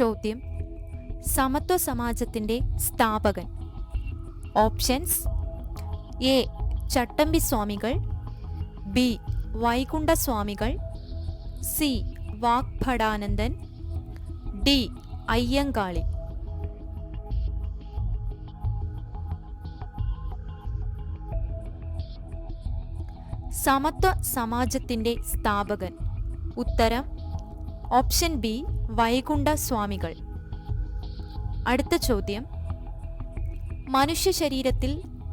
ചോദ്യം: സമത്വ സമാജത്തിന്റെ സ്ഥാപകൻ. Options: A. ചട്ടമ്പി സ്വാമികൾ, ബി. വൈകുണ്ഠ സ്വാമികൾ, സി. വാഗ്ഭടാനന്ദൻ, ഡി. അയ്യങ്കാളി. സമത്വ സമാജത്തിന്റെ സ്ഥാപകൻ. ഉത്തരം ഓപ്ഷൻ ബി. വൈകുണ്ഠ സ്വാമികൾ. അടുത്ത ചോദ്യം: മനുഷ്യ ശരീരത്തിൽ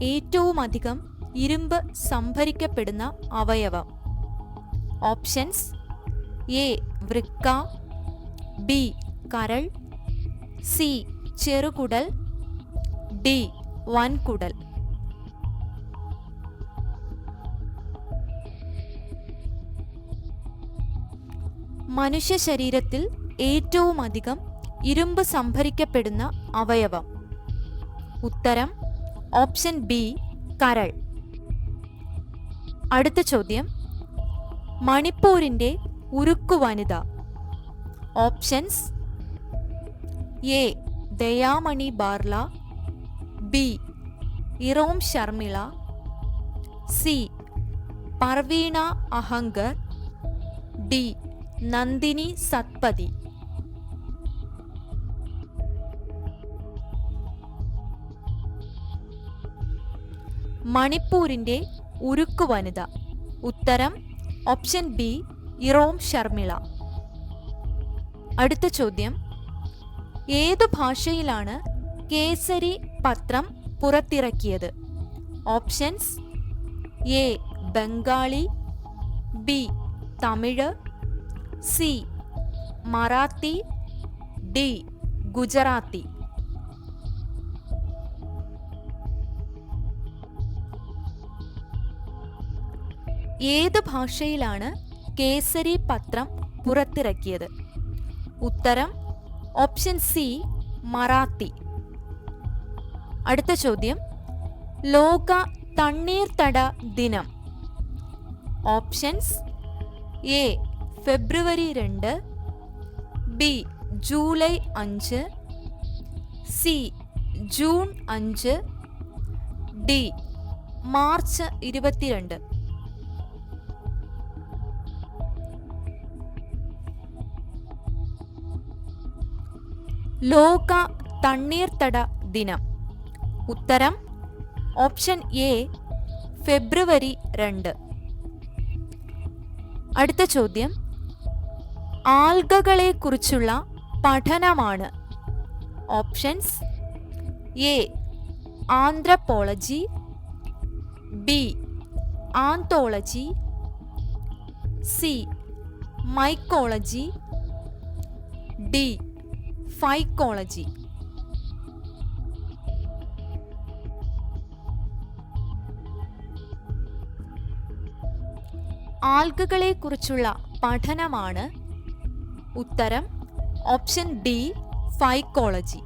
ഏറ്റവുമധികം ഇരുമ്പ് സംഭരിക്കപ്പെടുന്ന അവയവം. Options: A. വൃക്ക, ബി. കരൾ, സി. ചെറുകുടൽ, ഡി. വൻകുടൽ. മനുഷ്യ ശരീരത്തിൽ ഏറ്റവുമധികം ഇരുമ്പ് സംഭരിക്കപ്പെടുന്ന അവയവം. ഉത്തരം ഓപ്ഷൻ ബി. കരൾ. അടുത്ത ചോദ്യം: മണിപ്പൂരിന്റെ ഉരുക്കു വനിത. Options: A. Dayamani Barla, B. Irom Sharmila, C. Parveena Ahangar, D. Nandini Satpathy. മണിപ്പൂരിന്റെ ഉരുക്കു വനിത. ഉത്തരം ഓപ്ഷൻ ബി. ഇറോം ശർമിള. അടുത്ത ചോദ്യം: ഏതു ഭാഷയിലാണ് കേസരി പത്രം പുറത്തിറക്കിയത്? Options: A. Bengali, B. Tamil, C. Marathi, D. Gujarati. ഏത് ഭാഷയിലാണ് കേസരി പത്രം പുറത്തിറക്കിയത്? ഉത്തരം ഓപ്ഷൻ സി. മറാത്തി. അടുത്ത ചോദ്യം: ലോക തണ്ണീർത്തട ദിനം. Options: A. February 2, B. July 5, C. June 5, D. March 22. ലോക തണ്ണീർത്തട ദിനം. ഉത്തരം ഓപ്ഷൻ എ. ഫെബ്രുവരി 2. അടുത്ത ചോദ്യം: ആൽഗകളെ കുറിച്ചുള്ള പഠനമാണ്. Options: A. Anthropology, B. Anthology, C. Mycology, D. Phycology. ആൽഗകളെ കുറിച്ചുള്ള പഠനമാണ്. ഉത്തരം ഓപ്ഷൻ ഡി. ഫൈക്കോളജി.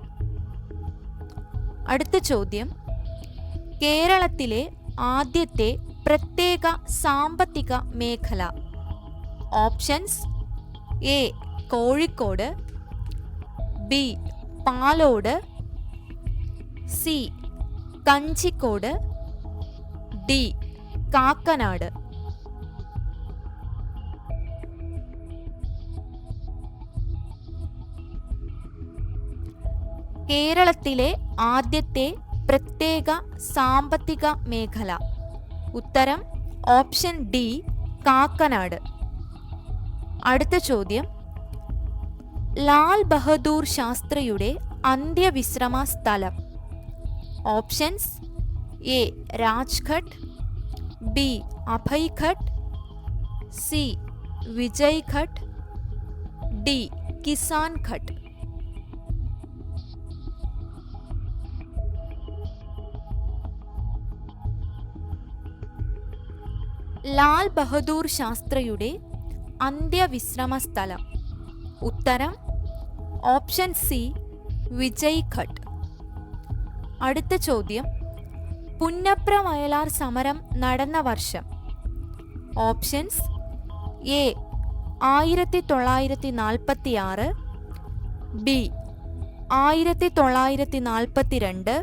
അടുത്ത ചോദ്യം: കേരളത്തിലെ ആദ്യത്തെ പ്രത്യേക സാമ്പത്തിക മേഖല. Options: A. Kozhikode, B. Palode, C. Kanjikode, D. Kakkanad. കേരളത്തിലെ ആദ്യത്തെ പ്രത്യേക സാമ്പത്തിക മേഖല. ഉത്തരം ഓപ്ഷൻ ഡി. കാക്കനാട്. അടുത്ത ചോദ്യം: ലാൽ ബഹദൂർ ശാസ്ത്രിയുടെ അന്ത്യവിശ്രമ സ്ഥലം. Options: A. Rajghat, B. Abhayghat, C. Vijayghat, D. Kisan Ghat. Lal Bahadur ശാസ്ത്രിയുടെ അന്ത്യവിശ്രമ സ്ഥലം. ഉത്തരം ഓപ്ഷൻ സി. വിജയ്ഘട്ട്. അടുത്ത ചോദ്യം: പുന്നപ്ര വയലാർ സമരം നടന്ന വർഷം. Options: A. 1946, B 1942,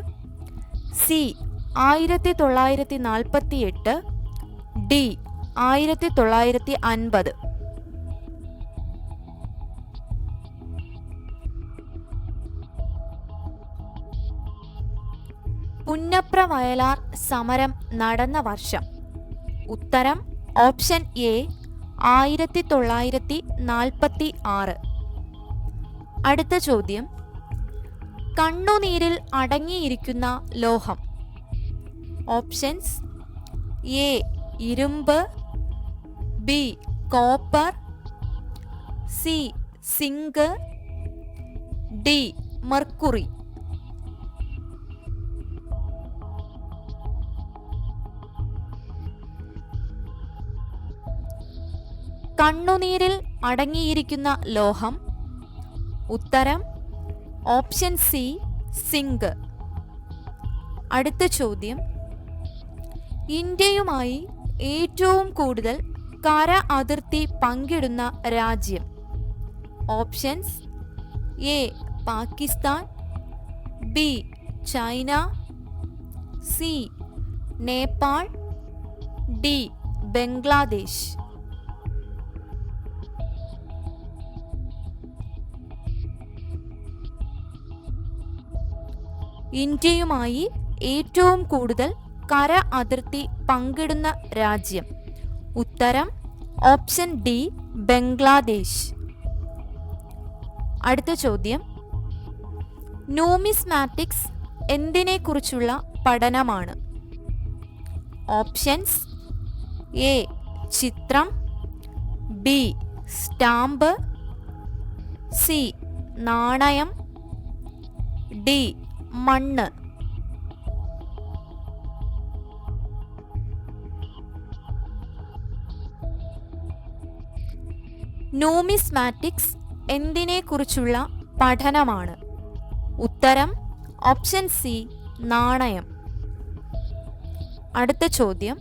C 1948, D 1950. Punnapra Vayalar സമരം നടന്ന വർഷം. ഉത്തരം ഓപ്ഷൻ എ 1946. അടുത്ത ചോദ്യം, കണ്ണുനീരിൽ അടങ്ങിയിരിക്കുന്ന ലോഹം. ഓപ്ഷൻസ്: എ ഇരുമ്പ്, B copper, C zinc, D mercury. കണ്ണുനീരിൽ അടങ്ങിയിരിക്കുന്ന ലോഹം. ഉത്തരം ഓപ്ഷൻ സി സിങ്ക്. അടുത്ത ചോദ്യം, ഇന്ത്യയുമായി ഏറ്റവും കൂടുതൽ കര അതിർത്തി പങ്കിടുന്ന രാജ്യം. Options: A Pakistan, B China, C Nepal, D Bangladesh. ഇന്ത്യയുമായി ഏറ്റവും കൂടുതൽ കര അതിർത്തി പങ്കിടുന്ന രാജ്യം. ഉത്തരം ഓപ്ഷൻ ഡി ബംഗ്ലാദേശ്. അടുത്ത ചോദ്യം, ന്യൂമിസ്മാറ്റിക്സ് എന്തിനെക്കുറിച്ചുള്ള പഠനമാണ്? ഓപ്ഷൻസ്: എ ചിത്രം, ബി സ്റ്റാമ്പ്, സി നാണയം, ഡി മണ്ണ്. ന്യൂമിസ്മാറ്റിക്സ് എന്തിനെക്കുറിച്ചുള്ള പഠനമാണ്? ഉത്തരം ഓപ്ഷൻ സി നാണയം. അടുത്ത ചോദ്യം,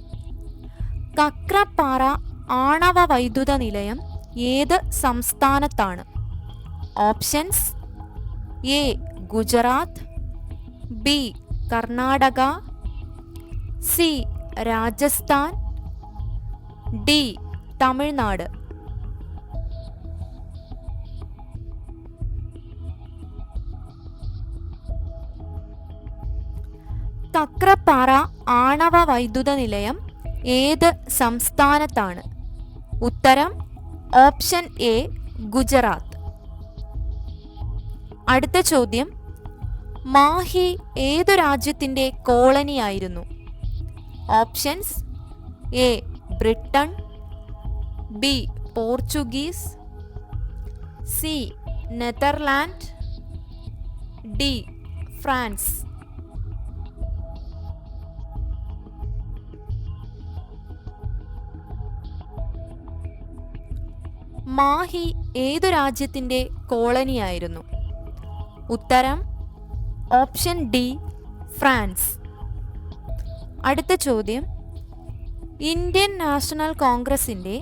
കക്രപ്പാറ ആണവ വൈദ്യുത നിലയം ഏത് സംസ്ഥാനത്താണ്? Options: A Gujarat, B Karnataka, C Rajasthan, D Tamil Nadu. Kakrapar ആണവ വൈദ്യുത നിലയം ഏത് സംസ്ഥാനത്താണ്? ഉത്തരം ഓപ്ഷൻ എ ഗുജറാത്ത്. അടുത്ത ചോദ്യം, മാഹി ഏതു രാജ്യത്തിൻ്റെ കോളനിയായിരുന്നു? Options: A Britain, B Portuguese, C Netherland, D France. Mahe ഏതു രാജ്യത്തിൻ്റെ കോളനിയായിരുന്നു? ഉത്തരം ഓപ്ഷൻ ഡി ഫ്രാൻസ്. അടുത്ത ചോദ്യം, ഇന്ത്യൻ നാഷണൽ കോൺഗ്രസിൻ്റെ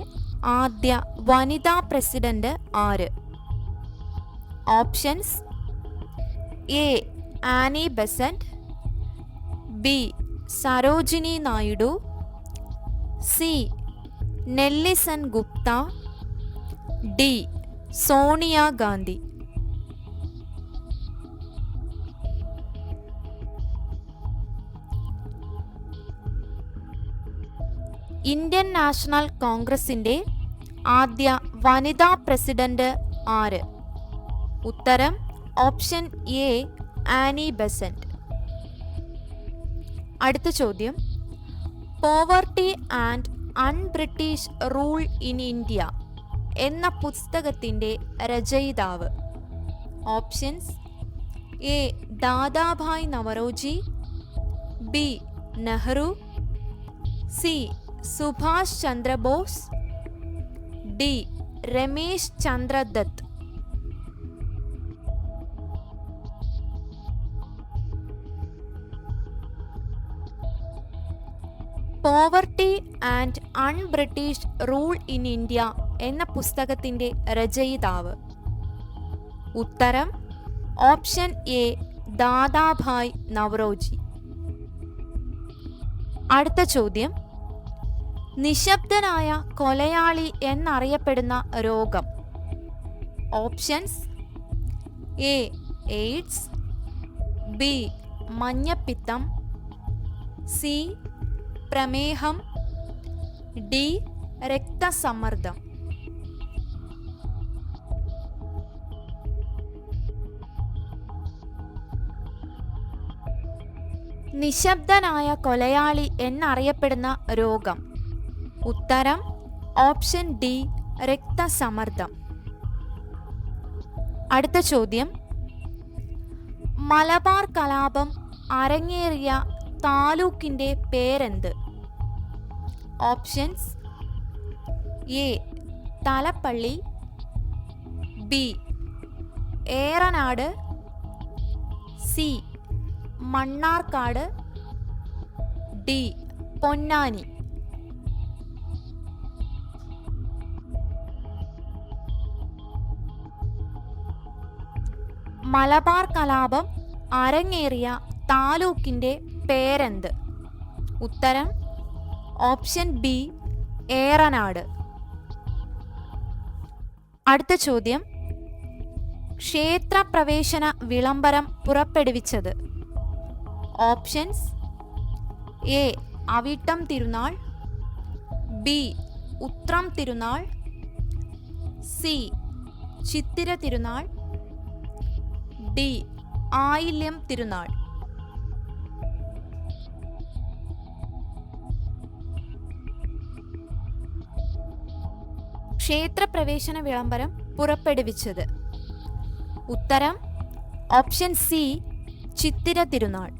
ആദ്യ വനിതാ പ്രസിഡന്റ് ആര്? Options: A Annie Besant, B Sarojini Naidu, C Nellie Sen Gupta, D Sonia Gandhi. Indian National കോൺഗ്രസിൻ്റെ ആദ്യ വനിതാ പ്രസിഡന്റ് ആര്? ഉത്തരം ഓപ്ഷൻ എ ആനി ബെസന്റ്. അടുത്ത ചോദ്യം, poverty and un-British rule in India എന്ന പുസ്തകത്തിൻ്റെ രചയിതാവ്. Options: A Dadabhai Naoroji, B Nehru, C Subhash Chandrabose, D Ramesh Chandra Dutt. Poverty and un-British rule in India എന്ന പുസ്തകത്തിൻ്റെ രചയിതാവ്. ഉത്തരം ഓപ്ഷൻ എ ദാദാഭായ് നവറോജി. അടുത്ത ചോദ്യം, നിശബ്ദനായ കൊലയാളി എന്നറിയപ്പെടുന്ന രോഗം. ഓപ്ഷൻസ് എ എയ്ഡ്സ്, ബി മഞ്ഞപ്പിത്തം, സി പ്രമേഹം, ഡി രക്തസമ്മർദ്ദം. നിശബ്ദനായ കൊലയാളി എന്നറിയപ്പെടുന്ന രോഗം. ഉത്തരം ഓപ്ഷൻ ഡി രക്തസമ്മർദ്ദം. അടുത്ത ചോദ്യം, മലബാർ കലാപം അരങ്ങേറിയ താലൂക്കിന്റെ പേരെന്ത്? Options A Thalappilly, B Eranad, C Mannarkkad, D Ponnani. Malabar കലാപം അരങ്ങേറിയ താലൂക്കിന്റെ പേരെന്ത്? ഉത്തരം ഓപ്ഷൻ ബി ഏറനാട്. അടുത്ത ചോദ്യം, ക്ഷേത്രപ്രവേശന വിളംബരം പുറപ്പെടുവിച്ചത്. Options A Avittam Thirunal, B Uthram Thirunal, C Chithira Thirunal, D ആയില്യം തിരുനാൾ. ക്ഷേത്രപ്രവേശന വിളംബരം പുറപ്പെടുവിച്ചത്. ഉത്തരം ഓപ്ഷൻ സി ചിത്തിര തിരുനാൾ.